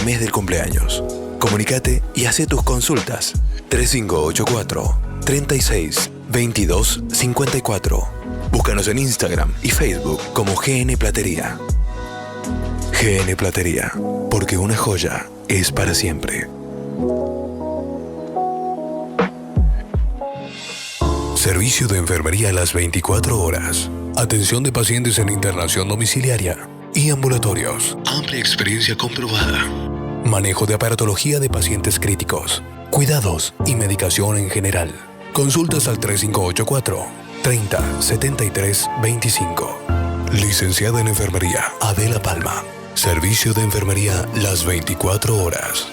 mes del cumpleaños. Comunicate y haz tus consultas. 3584 36 22 54. Búscanos en Instagram y Facebook como GN Platería. GN Platería, porque una joya es para siempre. Servicio de enfermería a las 24 horas. Atención de pacientes en internación domiciliaria y ambulatorios. Amplia experiencia comprobada. Manejo de aparatología de pacientes críticos. Cuidados y medicación en general. Consultas al 3584 30 73 25. Licenciada en enfermería Adela Palma. Servicio de enfermería las 24 horas.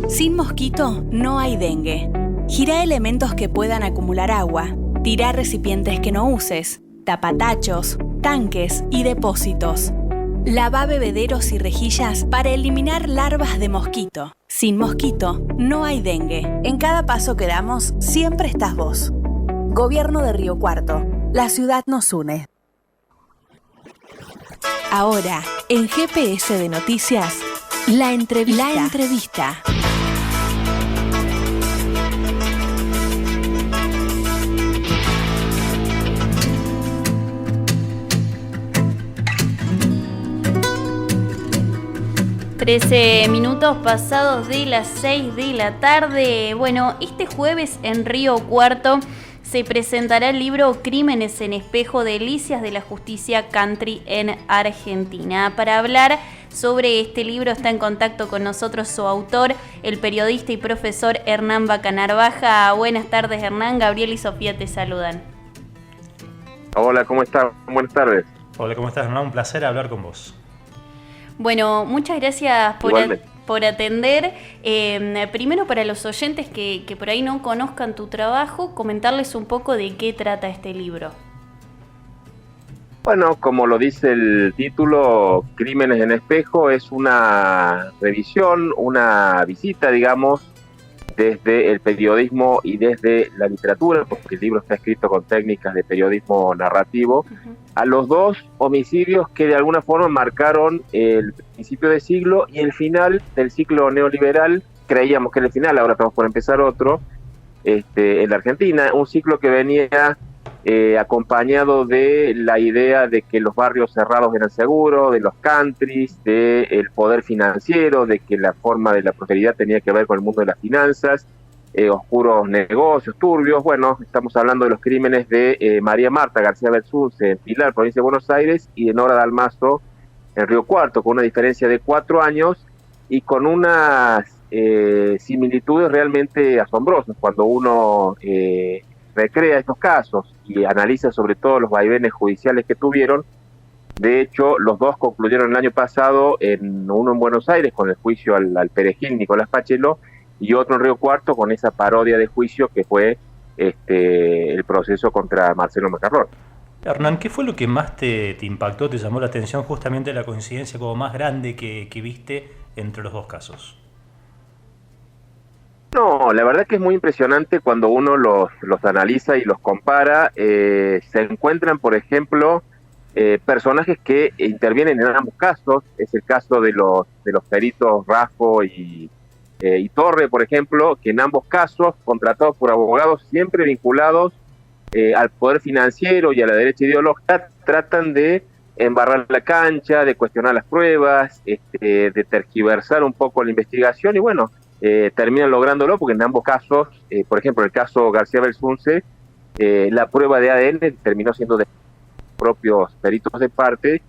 Sin mosquito no hay dengue. Gira elementos que puedan acumular agua. Tira recipientes que no uses. Tapa tachos, tanques y depósitos. Lava bebederos y rejillas para eliminar larvas de mosquito. Sin mosquito no hay dengue. En cada paso que damos siempre estás vos. Gobierno de Río Cuarto. La ciudad nos une. Ahora, en GPS de Noticias, la entrevista. 13 minutos pasados de las 6 de la tarde. Bueno, este jueves en Río Cuarto se presentará el libro Crímenes en Espejo, Delicias de la Justicia Country en Argentina. Para hablar sobre este libro está en contacto con nosotros su autor, el periodista y profesor Hernán Bacanarvaja. Buenas tardes, Hernán. Gabriel y Sofía te saludan. Hola, ¿cómo estás? Buenas tardes. Hola, ¿cómo estás, Hernán? Un placer hablar con vos. Bueno, muchas gracias por atender. Primero, para los oyentes que por ahí no conozcan tu trabajo, comentarles un poco de qué trata este libro. Bueno, como lo dice el título, Crímenes en Espejo, es una revisión, una visita, digamos, desde el periodismo y desde la literatura, porque el libro está escrito con técnicas de periodismo narrativo, a los dos homicidios que de alguna forma marcaron el principio de siglo y el final del ciclo neoliberal. Creíamos que era el final, ahora estamos por empezar otro, en la Argentina, un ciclo que venía acompañado de la idea de que los barrios cerrados eran seguros, de los countries, del poder financiero, de que la forma de la prosperidad tenía que ver con el mundo de las finanzas, oscuros negocios, turbios. Bueno, estamos hablando de los crímenes de María Marta García Belsunce en Pilar, provincia de Buenos Aires, y de Nora Dalmazo en Río Cuarto, con una diferencia de 4 años y con unas similitudes realmente asombrosas cuando uno recrea estos casos y analiza sobre todo los vaivenes judiciales que tuvieron. De hecho, los dos concluyeron el año pasado, uno en Buenos Aires con el juicio al perejil Nicolás Pachelo y otro en Río Cuarto con esa parodia de juicio que fue el proceso contra Marcelo Macarrón. Hernán, ¿qué fue lo que más te impactó, te llamó la atención, justamente la coincidencia como más grande que viste entre los dos casos? No, la verdad que es muy impresionante cuando uno los analiza y los compara. Se encuentran, por ejemplo, personajes que intervienen en ambos casos. Es el caso de los peritos Raffo y Torre, por ejemplo, que en ambos casos, contratados por abogados siempre vinculados al poder financiero y a la derecha ideológica, tratan de embarrar la cancha, de cuestionar las pruebas, de tergiversar un poco la investigación y bueno, terminan lográndolo porque en ambos casos, por ejemplo, en el caso García Belsunce, la prueba de ADN terminó siendo de propios peritos de parte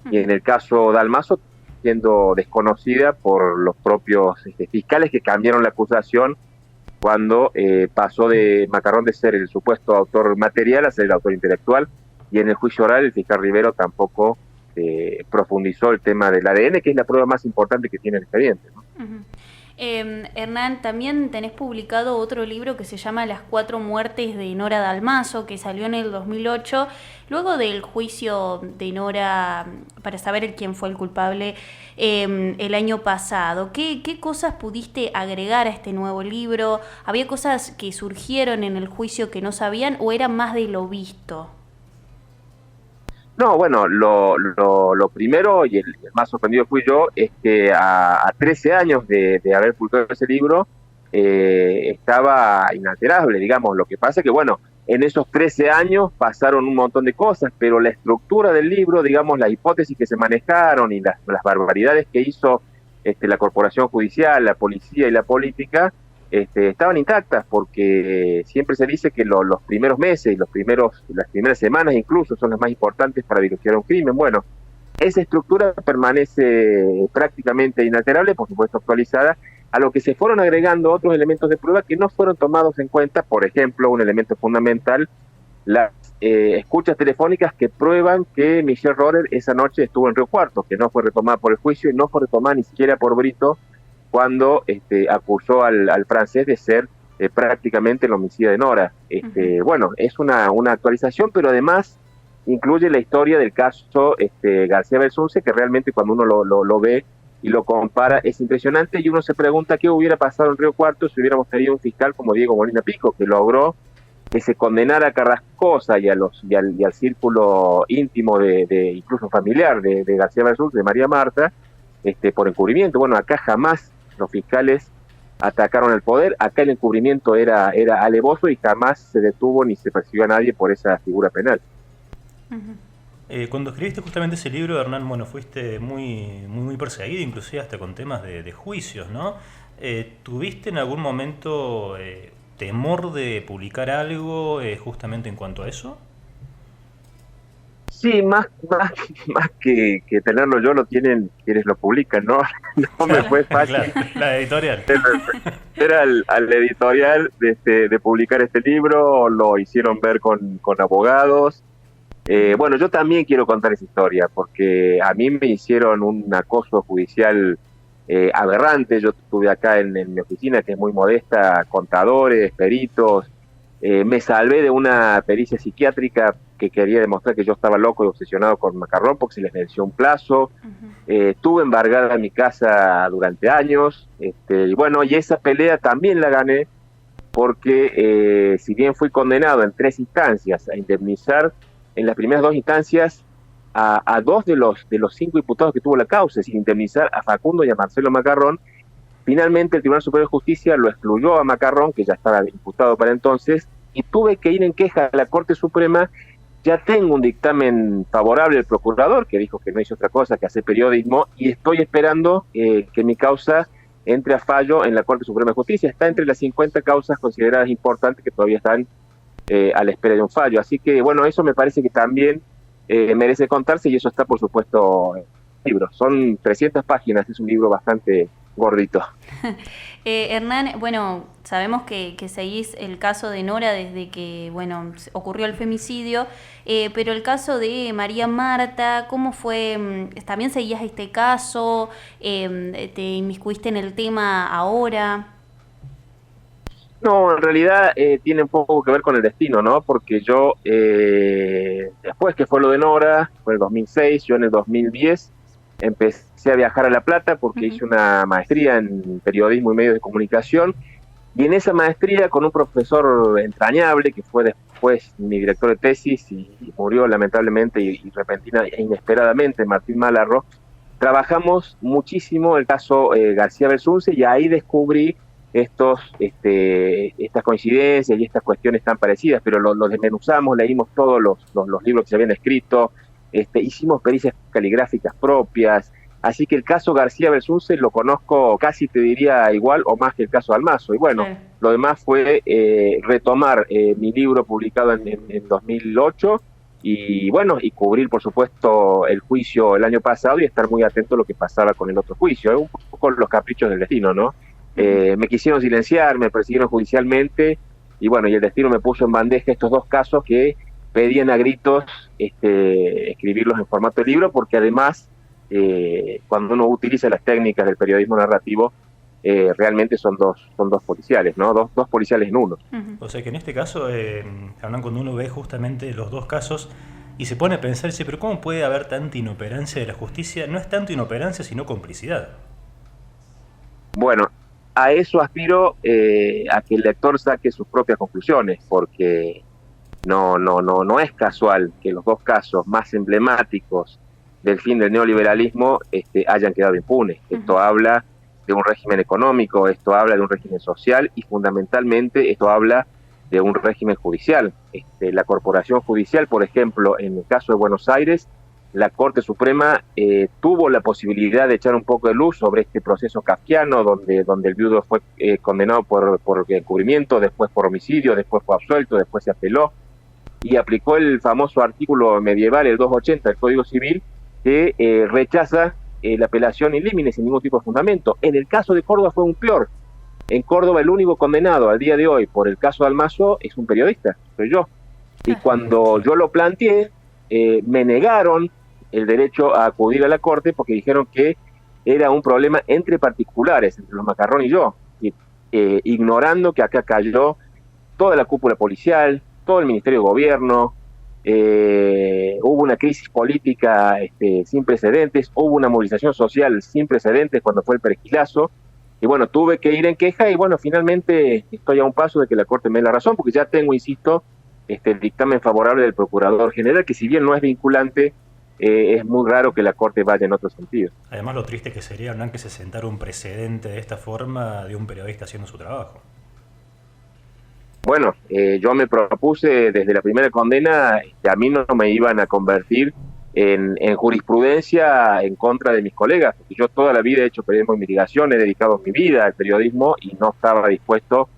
y en el caso Dalmazo siendo desconocida por los propios fiscales que cambiaron la acusación cuando pasó de Macarrón de ser el supuesto autor material a ser el autor intelectual, y en el juicio oral el fiscal Rivero tampoco profundizó el tema del ADN, que es la prueba más importante que tiene el expediente, ¿no? Uh-huh. Hernán, también tenés publicado otro libro que se llama Las 4 muertes de Nora Dalmazo, que salió en el 2008, luego del juicio de Nora para saber quién fue el culpable el año pasado. ¿Qué cosas pudiste agregar a este nuevo libro? ¿Había cosas que surgieron en el juicio que no sabían o era más de lo visto? No, bueno, lo primero y el más sorprendido fui yo es que a 13 años de haber publicado ese libro estaba inalterable, digamos. Lo que pasa es que, bueno, en esos 13 años pasaron un montón de cosas, pero la estructura del libro, digamos, las hipótesis que se manejaron y las barbaridades que hizo la corporación judicial, la policía y la política, estaban intactas, porque siempre se dice que los primeros meses y las primeras semanas incluso son las más importantes para dilucidar un crimen. Bueno, esa estructura permanece prácticamente inalterable, por supuesto actualizada, a lo que se fueron agregando otros elementos de prueba que no fueron tomados en cuenta. Por ejemplo, un elemento fundamental, las escuchas telefónicas que prueban que Michelle Rorer esa noche estuvo en Río Cuarto, que no fue retomada por el juicio y no fue retomada ni siquiera por Brito, cuando acusó al francés de ser prácticamente el homicida de Nora. Bueno, es una actualización, pero además incluye la historia del caso García Belsunce, que realmente cuando uno lo ve y lo compara es impresionante, y uno se pregunta qué hubiera pasado en Río Cuarto si hubiéramos tenido un fiscal como Diego Molina Pico, que logró que se condenara a Carrascosa y al círculo íntimo de incluso familiar de García Belsunce, de María Marta, por encubrimiento. Bueno, acá jamás los fiscales atacaron el poder, acá el encubrimiento era alevoso y jamás se detuvo ni se persiguió a nadie por esa figura penal. Cuando escribiste justamente ese libro, Hernán, bueno, fuiste muy perseguido, inclusive hasta con temas de juicios, ¿no? ¿Tuviste en algún momento temor de publicar algo justamente en cuanto a eso? Sí, más que tenerlo yo, lo tienen quienes lo publican, ¿no? No me fue fácil. Claro, la editorial. Era al editorial de publicar este libro, lo hicieron ver con abogados. Bueno, yo también quiero contar esa historia, porque a mí me hicieron un acoso judicial aberrante. Yo estuve acá en mi oficina, que es muy modesta, contadores, peritos. Me salvé de una pericia psiquiátrica que quería demostrar que yo estaba loco y obsesionado con Macarrón, porque se les venció un plazo. Tuve embargada mi casa durante años, y bueno, y esa pelea también la gané, porque si bien fui condenado en 3 instancias a indemnizar en las primeras 2 instancias a 2 de los 5 imputados que tuvo la causa, sin indemnizar a Facundo y a Marcelo Macarrón, finalmente el Tribunal Superior de Justicia lo excluyó a Macarrón, que ya estaba imputado para entonces, y tuve que ir en queja a la Corte Suprema. Ya tengo un dictamen favorable del procurador, que dijo que no hizo otra cosa que hacer periodismo, y estoy esperando que mi causa entre a fallo en la Corte Suprema de Justicia. Está entre las 50 causas consideradas importantes que todavía están a la espera de un fallo. Así que, bueno, eso me parece que también merece contarse, y eso está, por supuesto, en el libro. Son 300 páginas, es un libro bastante gordito. Hernán, bueno, sabemos que seguís el caso de Nora desde que, bueno, ocurrió el femicidio, pero el caso de María Marta, ¿cómo fue? ¿También seguías este caso? ¿Te inmiscuiste en el tema ahora? No, en realidad tiene un poco que ver con el destino, ¿no? Porque yo, después que fue lo de Nora, fue en el 2006, yo en el 2010 empecé a viajar a La Plata porque hice una maestría en periodismo y medios de comunicación, y en esa maestría con un profesor entrañable que fue después mi director de tesis y murió lamentablemente y repentina e inesperadamente, Martín Malarro, trabajamos muchísimo el caso García Belsunce, y ahí descubrí estas coincidencias y estas cuestiones tan parecidas, pero lo desmenuzamos, leímos todos los libros que se habían escrito, hicimos pericias caligráficas propias, así que el caso García Belsunce lo conozco casi, te diría, igual o más que el caso Almazo. Y bueno, lo demás fue retomar mi libro publicado en 2008 y bueno, y cubrir por supuesto el juicio el año pasado y estar muy atento a lo que pasaba con el otro juicio. Un poco los caprichos del destino, ¿no? Me quisieron silenciar, me persiguieron judicialmente y bueno, y el destino me puso en bandeja estos 2 casos que pedían a gritos escribirlos en formato de libro, porque además cuando uno utiliza las técnicas del periodismo narrativo, realmente son dos policiales, ¿no? Dos policiales en uno. O sea que en este caso, Hernán, cuando uno ve justamente los 2 casos y se pone a pensar, pero ¿cómo puede haber tanta inoperancia de la justicia? No es tanto inoperancia, sino complicidad. Bueno, a eso aspiro, a que el lector saque sus propias conclusiones, porque no es casual que los dos casos más emblemáticos del fin del neoliberalismo hayan quedado impunes. Esto habla de un régimen económico, esto habla de un régimen social y fundamentalmente esto habla de un régimen judicial. La corporación judicial, por ejemplo, en el caso de Buenos Aires, la Corte Suprema tuvo la posibilidad de echar un poco de luz sobre este proceso kafkiano, donde el viudo fue condenado por encubrimiento, después por homicidio, después fue absuelto, después se apeló, y aplicó el famoso artículo medieval, el 280 del Código Civil, que rechaza la apelación in limine sin ningún tipo de fundamento. En el caso de Córdoba fue aún peor. En Córdoba el único condenado al día de hoy por el caso de Almazo es un periodista, soy yo. Y cuando yo lo planteé, me negaron el derecho a acudir a la corte porque dijeron que era un problema entre particulares, entre los Macarrón y yo, ignorando que acá cayó toda la cúpula policial, todo el Ministerio de Gobierno, hubo una crisis política sin precedentes, hubo una movilización social sin precedentes cuando fue el perejilazo, y bueno, tuve que ir en queja y bueno, finalmente estoy a un paso de que la Corte me dé la razón, porque ya tengo, insisto, el dictamen favorable del Procurador General, que si bien no es vinculante, es muy raro que la Corte vaya en otro sentido. Además, lo triste que sería, Hernán, que se sentara un precedente de esta forma de un periodista haciendo su trabajo. Bueno, yo me propuse desde la primera condena, a mí no me iban a convertir en jurisprudencia en contra de mis colegas, porque yo toda la vida he hecho periodismo de investigación, he dedicado mi vida al periodismo y no estaba dispuesto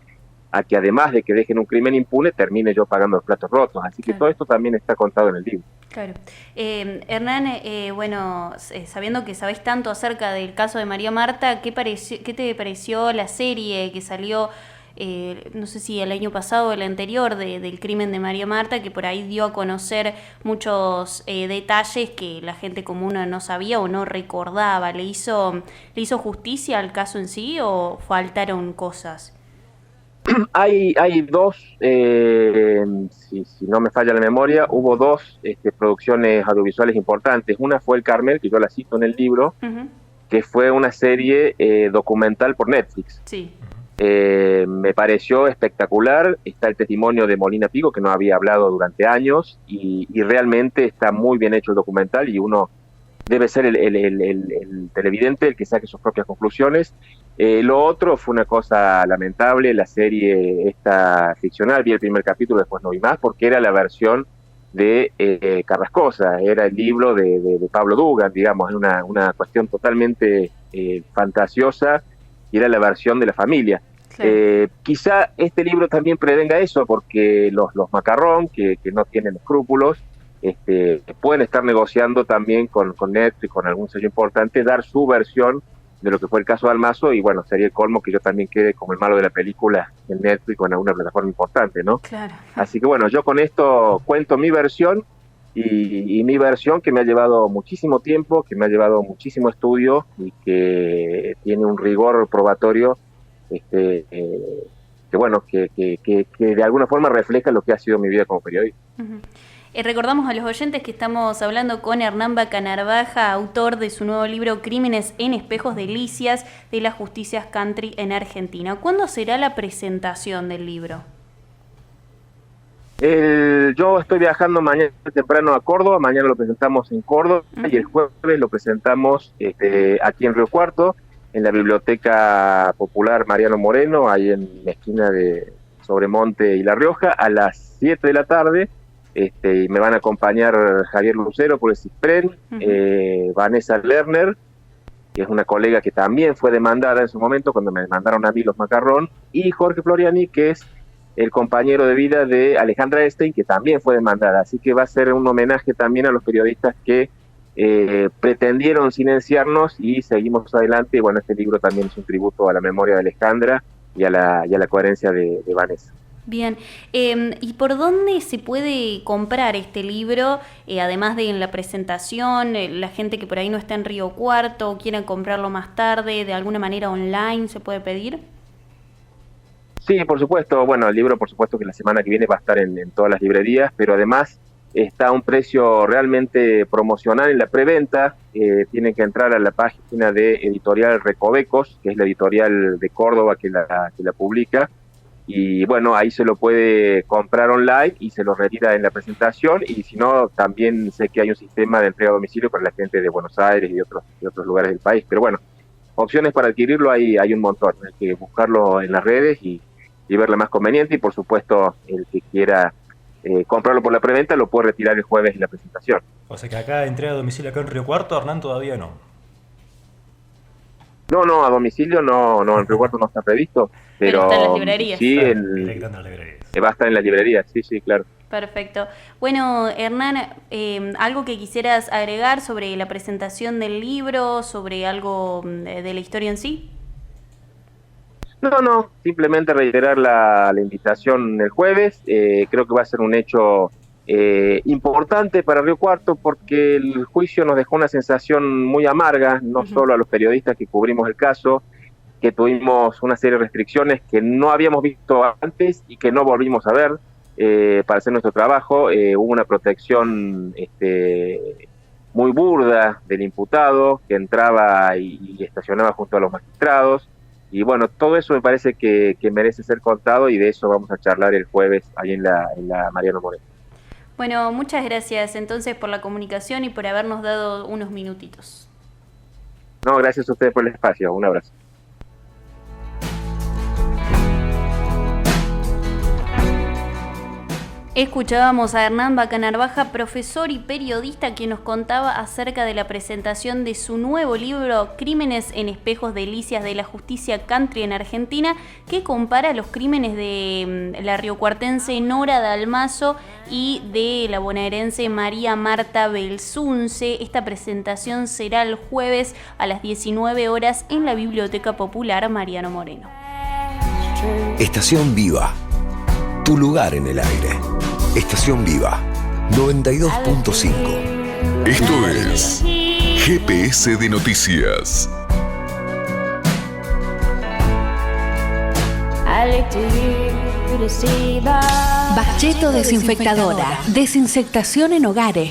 a que además de que dejen un crimen impune, termine yo pagando los platos rotos. Así que todo esto también está contado en el libro. Claro. Hernán, sabiendo que sabés tanto acerca del caso de María Marta, ¿qué te pareció la serie que salió, no sé si el año pasado o el anterior, del crimen de María Marta, que por ahí dio a conocer muchos detalles que la gente común no sabía o no recordaba? ¿Le hizo justicia al caso en sí o faltaron cosas? Hay dos, si no me falla la memoria, hubo dos producciones audiovisuales importantes. Una fue El Carmel, que yo la cito en el libro, que fue una serie documental por Netflix. Sí. Me pareció espectacular. Está el testimonio de Molina Pico, que no había hablado durante años, y realmente está muy bien hecho el documental, y uno debe ser el televidente el que saque sus propias conclusiones. Lo otro fue una cosa lamentable, la serie esta ficcional, vi el primer capítulo, después no vi más, porque era la versión de Carrascosa, era el libro de Pablo Dugan, digamos, era una cuestión totalmente fantasiosa, y era la versión de la familia. Claro. Quizá este libro también prevenga eso, porque los Macarrón, que no tienen escrúpulos, pueden estar negociando también con Netflix, con algún sello importante, dar su versión de lo que fue el caso de Almazo, y bueno, sería el colmo que yo también quede como el malo de la película en Netflix o en alguna plataforma importante, ¿no? Claro. Así que bueno, yo con esto cuento mi versión, y mi versión que me ha llevado muchísimo tiempo, que me ha llevado muchísimo estudio, y que tiene un rigor probatorio que de alguna forma refleja lo que ha sido mi vida como periodista. Uh-huh. Recordamos a los oyentes que estamos hablando con Hernán Baca Narvaja, autor de su nuevo libro Crímenes en Espejos de Licias de la Justicia Country en Argentina. ¿Cuándo será la presentación del libro? Yo estoy viajando mañana temprano a Córdoba, mañana lo presentamos en Córdoba, y el jueves lo presentamos aquí en Río Cuarto, en la Biblioteca Popular Mariano Moreno, ahí en la esquina de Sobremonte y La Rioja, a las 7 de la tarde. Y me van a acompañar Javier Lucero por el CISPREN, Vanessa Lerner, que es una colega que también fue demandada en su momento cuando me demandaron a mí los Macarrón, y Jorge Floriani, que es el compañero de vida de Alejandra Estein, que también fue demandada. Así que va a ser un homenaje también a los periodistas que pretendieron silenciarnos y seguimos adelante. Y bueno, este libro también es un tributo a la memoria de Alejandra y a la coherencia de Vanessa. Bien, ¿y por dónde se puede comprar este libro? Además de en la presentación, la gente que por ahí no está en Río Cuarto, quiera comprarlo más tarde, de alguna manera online, ¿se puede pedir? Sí, por supuesto. Bueno, el libro por supuesto que la semana que viene va a estar en todas las librerías, pero además está a un precio realmente promocional en la preventa. Tienen que entrar a la página de Editorial Recovecos, que es la editorial de Córdoba que la publica, y bueno, ahí se lo puede comprar online y se lo retira en la presentación, y si no, también sé que hay un sistema de entrega a domicilio para la gente de Buenos Aires y de otros lugares del país, pero bueno, opciones para adquirirlo hay un montón, hay que buscarlo en las redes y ver la más conveniente, y por supuesto el que quiera comprarlo por la preventa lo puede retirar el jueves en la presentación. O sea que acá entrega a domicilio acá en Río Cuarto, Hernán, todavía no. No, a domicilio no, en Río Cuarto no está previsto, pero está en las librerías. Sí, va a estar en las librerías, sí, claro. Perfecto. Bueno, Hernán, ¿algo que quisieras agregar sobre la presentación del libro, sobre algo de la historia en sí? No, simplemente reiterar la invitación el jueves. Creo que va a ser un hecho importante para Río Cuarto, porque el juicio nos dejó una sensación muy amarga, no solo a los periodistas que cubrimos el caso, que tuvimos una serie de restricciones que no habíamos visto antes y que no volvimos a ver para hacer nuestro trabajo. Hubo una protección muy burda del imputado, que entraba y estacionaba junto a los magistrados. Y bueno, todo eso me parece que merece ser contado, y de eso vamos a charlar el jueves ahí en la Mariano Moreno. Bueno, muchas gracias entonces por la comunicación y por habernos dado unos minutitos. No, gracias a ustedes por el espacio. Un abrazo. Escuchábamos a Hernán Bacanarvaja, profesor y periodista, quien nos contaba acerca de la presentación de su nuevo libro Crímenes en Espejos, Delicias de la Justicia Country en Argentina, que compara los crímenes de la riocuartense Nora Dalmazo y de la bonaerense María Marta Belsunce. Esta presentación será el jueves a las 19 horas en la Biblioteca Popular Mariano Moreno. Estación Viva, tu lugar en el aire. Estación Viva 92.5. Esto es GPS de Noticias. Bacheto Desinfectadora. Desinfectación en hogares.